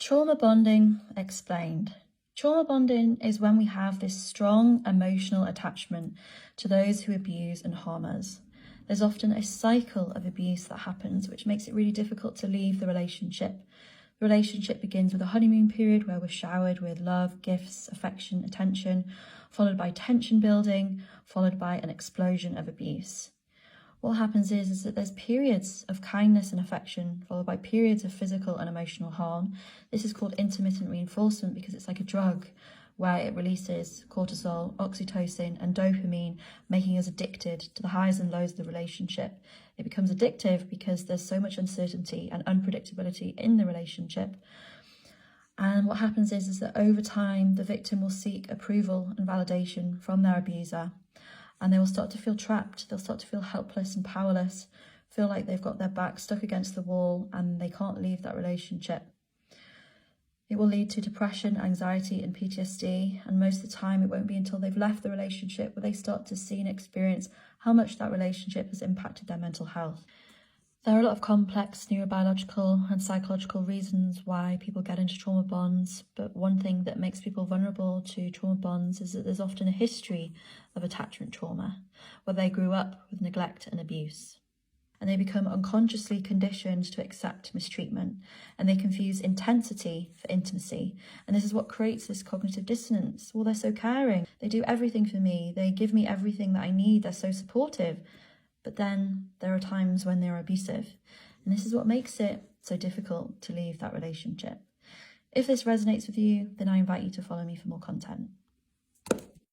Trauma bonding explained. Trauma bonding is when we have this strong emotional attachment to those who abuse and harm us. There's often a cycle of abuse that happens, which makes it really difficult to leave the relationship. The relationship begins with a honeymoon period where we're showered with love, gifts, affection, attention, followed by tension building, followed by an explosion of abuse. What happens is that there's periods of kindness and affection, followed by periods of physical and emotional harm. This is called intermittent reinforcement because it's like a drug where it releases cortisol, oxytocin, and dopamine, making us addicted to the highs and lows of the relationship. It becomes addictive because there's so much uncertainty and unpredictability in the relationship. And what happens is that over time, the victim will seek approval and validation from their abuser. And they will start to feel trapped, they'll start to feel helpless and powerless, feel like they've got their back stuck against the wall and they can't leave that relationship. It will lead to depression, anxiety and PTSD, and most of the time it won't be until they've left the relationship where they start to see and experience how much that relationship has impacted their mental health. There are a lot of complex neurobiological and psychological reasons why people get into trauma bonds, but one thing that makes people vulnerable to trauma bonds is that there's often a history of attachment trauma, where they grew up with neglect and abuse. And they become unconsciously conditioned to accept mistreatment, and they confuse intensity for intimacy. And this is what creates this cognitive dissonance. Well, they're so caring, they do everything for me, they give me everything that I need, they're so supportive. But then there are times when they're abusive. And this is what makes it so difficult to leave that relationship. If this resonates with you, then I invite you to follow me for more content.